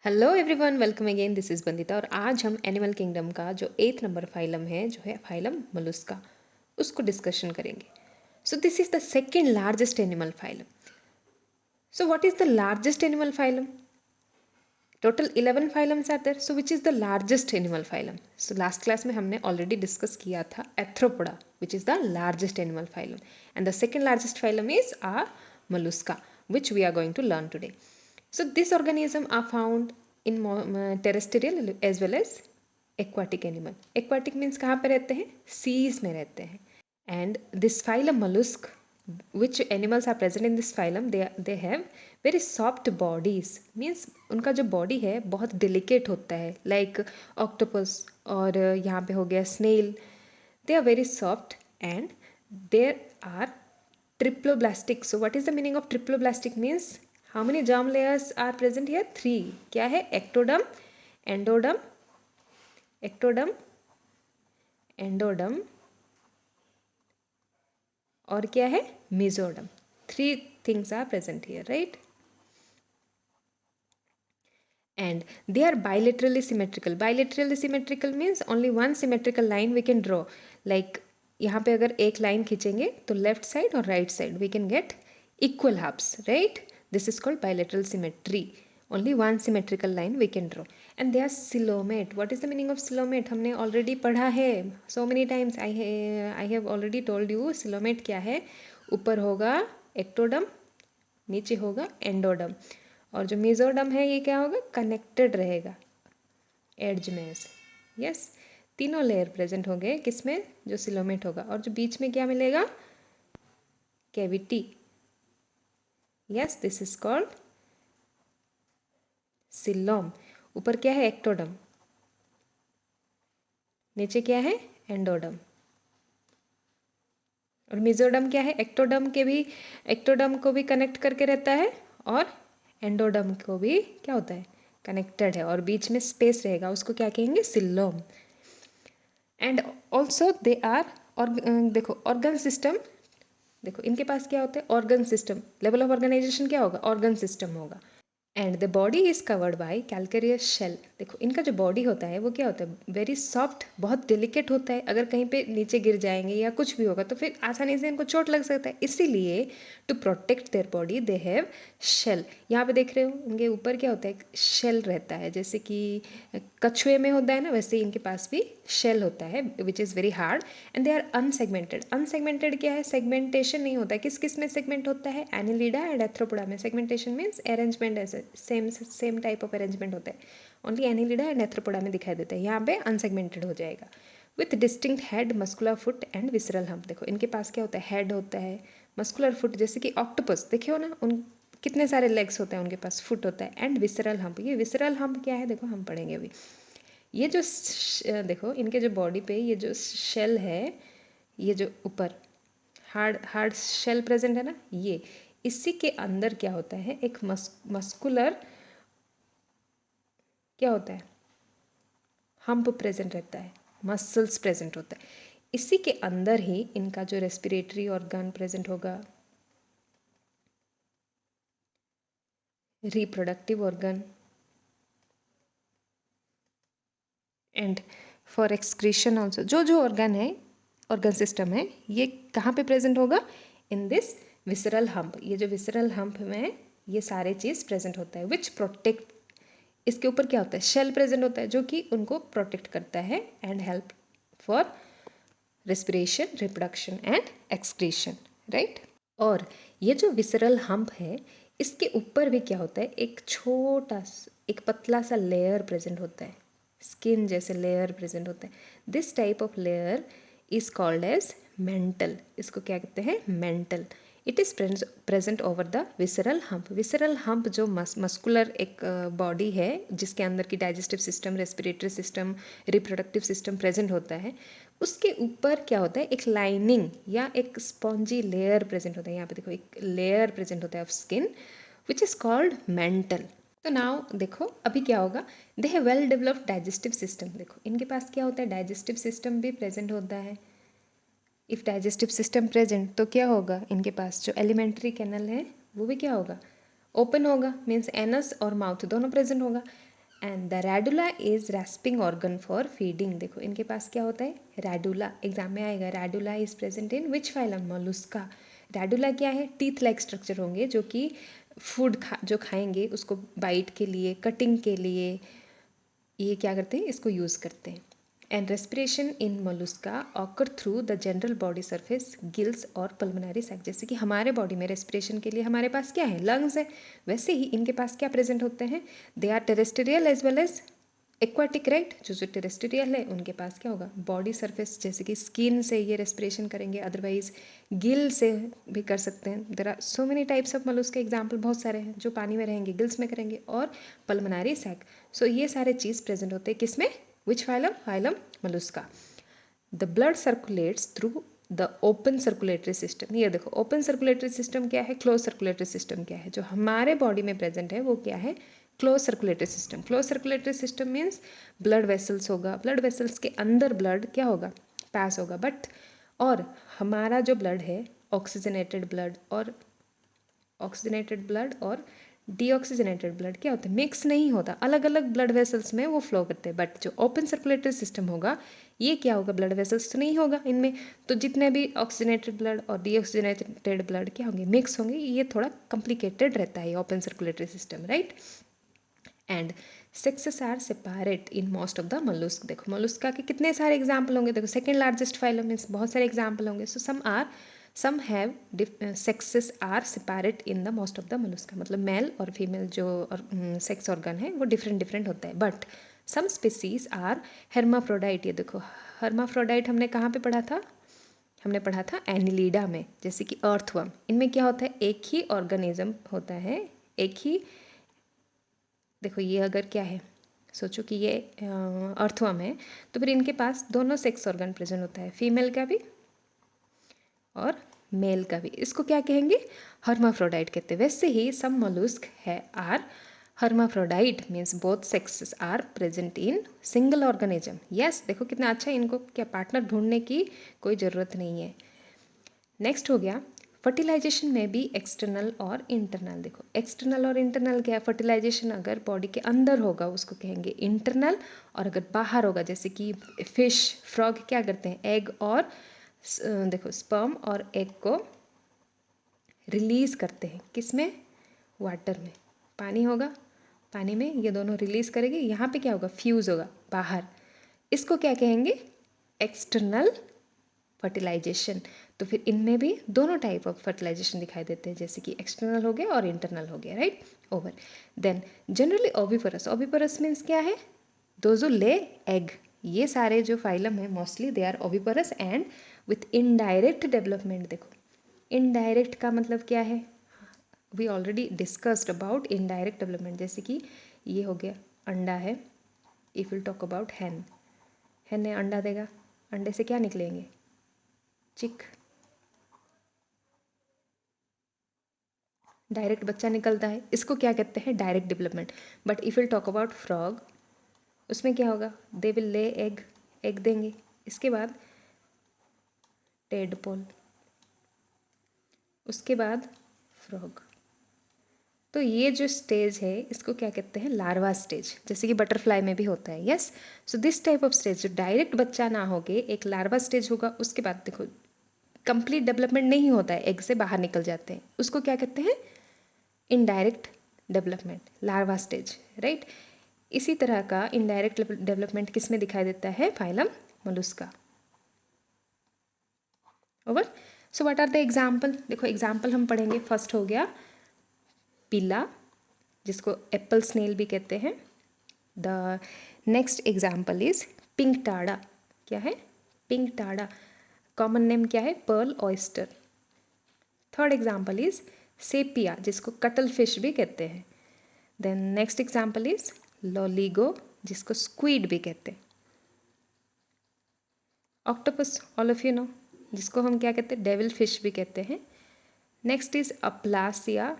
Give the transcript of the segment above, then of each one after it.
Hello everyone, welcome again. This is Bandita और आज हम एनिमल किंगडम का जो 8th नंबर फाइलम है जो है फाइलम मोलस्का उसको डिस्कशन करेंगे। So this is the second largest animal phylum. So what is the largest animal phylum? Total 11 phylums are there, so which is the largest animal phylum? So last class में हमने already discuss किया था Arthropoda which is the largest animal phylum and the second largest phylum is uh mollusca which we are going to learn today. So this organism are found in terrestrial as well as aquatic animal. Aquatic means कहाँ पे रहते हैं? Seas में रहते हैं. And this phylum mollusk, which animals are present in this phylum, they have very soft bodies. Means उनका जो body है बहुत delicate होता है, like octopus और यहाँ पे हो गया snail. They are very soft and there are triploblastic. So what is the meaning of triploblastic? Means how many germ layers are present here? 3. क्या है? ectoderm, endoderm, ectoderm, endoderm और क्या है? mesoderm. 3 things are present here, right? And they are bilaterally symmetrical. Bilaterally symmetrical means only one symmetrical line we can draw. Like यहाँ पे अगर एक line खींचेंगे तो लेफ्ट साइड और right side we can get equal halves, right? This is called bilateral symmetry. Only one symmetrical line we can draw and they are coelomate. What is the meaning of coelomate? हमने already पढ़ा है so many times. I have already told you coelomate क्या है. ऊपर होगा ectoderm, नीचे होगा एंडोडम और जो मेसोडम है ये क्या होगा? कनेक्टेड रहेगा एड्ज में ऐसे. यस, तीनों लेयर प्रेजेंट होंगे किसमें? जो सिलोमेट होगा. और जो बीच में क्या मिलेगा? Cavity. Yes, this is called coelom. ऊपर क्या है? एक्टोडम. नीचे क्या है? एंडोडम. और मेसोडम क्या है? एक्टोडम को भी कनेक्ट करके रहता है और एंडोडम को भी क्या होता है? कनेक्टेड है और बीच में स्पेस रहेगा, उसको क्या कहेंगे? Coelom. And also they are और देखो ऑर्गन सिस्टम. देखो इनके पास क्या होता है? Organ system. Level of organisation क्या होगा? ऑर्गन सिस्टम होगा. And the body is covered by calcareous shell. देखो इनका जो बॉडी होता है वो क्या होता है? वेरी सॉफ्ट, बहुत डेलिकेट होता है. अगर कहीं पे नीचे गिर जाएंगे या कुछ भी होगा तो फिर आसानी से इनको चोट लग सकता है. इसीलिए to protect their body they have shell. यहाँ पे देख रहे हो इनके ऊपर क्या होता है? शेल रहता है. जैसे कि कछुए में होता है ना, वैसे इनके पास भी शेल होता है which is very hard. And they are unsegmented. Unsegmented क्या है? सेगमेंटेशन नहीं होता है. किस किस में सेगमेंट होता है? एनिलिडा एंड एथ्रोपोडा में. सेगमेंटेशन मीन्स अरेंजमेंट, ऐसे सेम टाइप ऑफ अरेंजमेंट होता है. ओनली एनिलिडा एंड एथ्रोपोडा में दिखाई देता है. यहाँ पे अनसेगमेंटेड हो जाएगा. With distinct head, muscular foot and visceral hump. देखो इनके पास क्या होता है? हेड होता है, मस्कुलर फुट जैसे कि ऑक्टोपस देखियो ना, उन कितने सारे लेग्स होते हैं उनके पास, फुट होता है. And visceral hump. ये विसरल हम्प क्या है? देखो हम पढ़ेंगे अभी. ये जो देखो इनके जो बॉडी पे ये जो शेल है, ये जो ऊपर हार्ड हार्ड शेल प्रेजेंट है ना, ये इसी के अंदर क्या होता है? एक मस्कुलर क्या होता है? हम्प प्रेजेंट रहता है, मसल्स प्रेजेंट होता है. इसी के अंदर ही इनका जो रेस्पिरेटरी ऑर्गन प्रेजेंट होगा, reproductive organ and for excretion also. जो जो ऑर्गन है, ऑर्गन सिस्टम है, ये कहाँ पे प्रेजेंट होगा? In this visceral hump. ये जो विसरल हम्प में ये सारे चीज़ प्रेजेंट होता है विच प्रोटेक्ट. इसके ऊपर क्या होता है? शेल प्रेजेंट होता है जो कि उनको प्रोटेक्ट करता है and help for respiration, reproduction and excretion, right? और ये जो विसरल हम्प है, इसके ऊपर भी क्या होता है? एक छोटा एक पतला सा लेयर प्रेजेंट होता है, स्किन जैसे लेयर प्रेजेंट होता है. This type of layer is called as mantle. इसको क्या कहते हैं? Mantle. It is present over the visceral hump. Visceral hump जो मस्कुलर एक बॉडी है जिसके अंदर की digestive system, respiratory system, reproductive system present होता है, उसके ऊपर क्या होता है? एक लाइनिंग या एक स्पॉन्जी लेयर प्रेजेंट होता है. यहाँ पे देखो एक लेयर प्रेजेंट होता है of skin which is called mental. तो नाउ देखो अभी क्या होगा? They have well developed digestive system. देखो इनके पास क्या होता है? डाइजेस्टिव सिस्टम भी प्रेजेंट होता है. इफ़ डाइजेस्टिव सिस्टम प्रेजेंट तो क्या होगा? इनके पास जो एलिमेंट्री कैनल है वो भी क्या होगा? ओपन होगा. मीन्स एनस और माउथ दोनों प्रेजेंट होगा. And the radula is respiring organ for feeding. देखो इनके पास क्या होता है, रेडुला, एग्जाम में आएगा, radula is present in which phylum, Mollusca. Radula क्या है, टीथ लाइक स्ट्रक्चर होंगे जो कि फूड जो खाएंगे उसको बाइट के लिए, कटिंग के लिए ये क्या करते हैं, इसको यूज़ करते हैं। And respiration in Mollusca occur through the general body surface, gills और पल्मोनरी सैक। जैसे कि हमारे बॉडी में रेस्पिरेशन के लिए हमारे पास क्या है, लंग्स है, वैसे ही इनके पास क्या प्रेजेंट होते हैं, they are terrestrial as well as aquatic, right. जो टेरेस्टेरियल है उनके पास क्या होगा, बॉडी सरफेस, जैसे कि स्किन से ये रेस्पिरेशन करेंगे, अदरवाइज गिल से भी कर सकते हैं। There are so many types of mollusc के एग्जाम्पल बहुत सारे हैं, जो पानी में रहेंगे, गिल्स में करेंगे, और पल्मोनरी सैक। सो ये सारे चीज़ प्रेजेंट होते हैं किसमें, which phylum, phylum Mollusca. The blood circulates through the open circulatory system. ये देखो ओपन सर्कुलेटरी सिस्टम क्या है, क्लोज सर्कुलेटरी सिस्टम क्या है, जो हमारे बॉडी में प्रेजेंट है वो क्या है, close circulatory system. Close circulatory system means blood vessels होगा, ब्लड वेसल्स के अंदर ब्लड क्या होगा, पास होगा, बट और हमारा जो ब्लड है ऑक्सीजनेटेड ब्लड और डीऑक्सीजनेटेड ब्लड क्या होता है, मिक्स नहीं होता, अलग अलग ब्लड वेसल्स में वो फ्लो करते हैं। बट जो ओपन सर्कुलेटरी सिस्टम होगा ये क्या होगा, ब्लड वेसल्स तो नहीं होगा इनमें, तो जितने भी ऑक्सीजनेटेड ब्लड और डीऑक्सीजनेटेड ब्लड क्या होंगे, मिक्स होंगे। ये थोड़ा कॉम्प्लिकेटेड रहता है open circulatory system, right. And sexes are separate in most of the mollusc. देखो मोलुस्का के कितने सारे एग्जाम्पल होंगे, देखो सेकेंड लार्जेस्ट फाइलम मीन्स बहुत सारे एग्जाम्पल होंगे। So some have sexes are separate in the most of the Mollusca, मतलब मेल और फीमेल जो सेक्स ऑर्गन है वो डिफरेंट डिफरेंट होता है। But some species are hermaphrodite. ये देखो हेर्माफ्रोडाइट हमने कहाँ पे पढ़ा था, हमने पढ़ा था एनिलीडा में, जैसे कि अर्थवर्म। इनमें क्या होता है, एक ही ऑर्गेनिज्म होता है, एक ही, देखो ये अगर क्या है, सोचो कि ये अर्थवर्म है, तो फिर इनके पास दोनों सेक्स ऑर्गन प्रेजेंट होता है, फीमेल का भी और मेल का भी। इसको क्या कहेंगे, हर्माफ्रोडाइट कहते हैं। वैसे ही सम मोलुस्क है are hermaphrodite means both sexes are present in single organism. Yes, देखो कितना अच्छा, इनको क्या पार्टनर ढूंढने की कोई ज़रूरत नहीं है। नेक्स्ट हो गया फर्टिलाइजेशन में भी एक्सटर्नल और इंटरनल। देखो एक्सटर्नल और इंटरनल क्या है, फर्टिलाइजेशन अगर बॉडी के अंदर होगा उसको कहेंगे इंटरनल, और अगर बाहर होगा जैसे कि फिश, फ्रॉग क्या करते हैं, एग और देखो स्पर्म और एग को रिलीज करते हैं, किस में, वाटर में, पानी होगा, पानी में ये दोनों रिलीज करेंगे, यहाँ पे क्या होगा, फ्यूज होगा बाहर। इसको क्या कहेंगे, एक्सटर्नल फर्टिलाइजेशन। तो फिर इनमें भी दोनों टाइप ऑफ फर्टिलाइजेशन दिखाई देते हैं, जैसे कि एक्सटर्नल हो गया और इंटरनल हो गया, right. Over then generally oviparous. Oviparous means क्या है, दो जो ले एग। ये सारे जो फाइलम है mostly they are oviparous and with indirect development. देखो इनडायरेक्ट का मतलब क्या है, we already discussed about indirect development. जैसे कि ये हो गया अंडा है, if will talk about hen, hen ने अंडा देगा, अंडे से क्या निकलेंगे, चिक, डायरेक्ट बच्चा निकलता है, इसको क्या कहते हैं, direct development. But if will talk about frog, उसमें क्या होगा, they will lay egg, egg देंगे, इसके बाद टेडपोल, उसके बाद फ्रॉग। तो ये जो स्टेज है इसको क्या कहते हैं, लार्वा स्टेज, जैसे कि बटरफ्लाई में भी होता है। Yes, so this type of stage जो डायरेक्ट बच्चा ना होके एक लार्वा स्टेज होगा, उसके बाद देखो कंप्लीट डेवलपमेंट नहीं होता है, एग से बाहर निकल जाते हैं, उसको क्या कहते हैं, indirect development, larva stage, right. इसी तरह का इनडायरेक्ट डेवलपमेंट किस में दिखाई देता है, phylum Mollusca. Over. So what are the example, देखो एग्जाम्पल हम पढ़ेंगे। फर्स्ट हो गया पिला, जिसको एप्पल स्नेल भी कहते हैं। The next example is Pinctada, क्या है, पिंक टाड़ा, कॉमन नेम क्या है, pearl oyster. Third example is Sepia, जिसको कटल फिश भी कहते हैं। Then next example is Loligo, जिसको स्क्वीड भी कहते हैं। Octopus, all of you know, जिसको हम क्या कहते हैं, डेविल फिश भी कहते हैं। नेक्स्ट इज अपलासिया,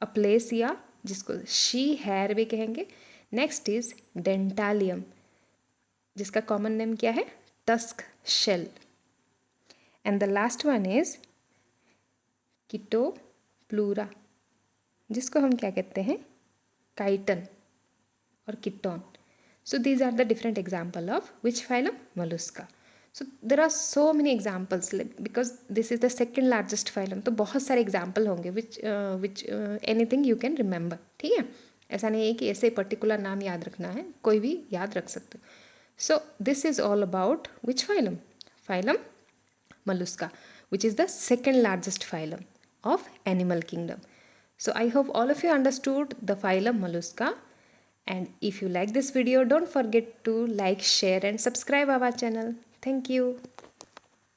अपलेसिया, जिसको शी हेयर भी कहेंगे। नेक्स्ट इज डेंटालियम, जिसका कॉमन नेम क्या है, tusk shell. And the last one is chitopleura, जिसको हम क्या कहते हैं, काइटन, और chiton. So these are the different example of which phylum? Mollusca. So there are so many examples because this is the second largest phylum. तो बहुत सारे example होंगे which anything you can remember. ठीक है, ऐसा नहीं है कि ऐसे particular नाम याद रखना है, कोई भी याद रख सकते हो. So this is all about which phylum? Phylum Mollusca, which is the second largest phylum of animal kingdom. So I hope all of you understood the phylum Mollusca. And if you like this video, don't forget to like, share and subscribe our channel. Thank you.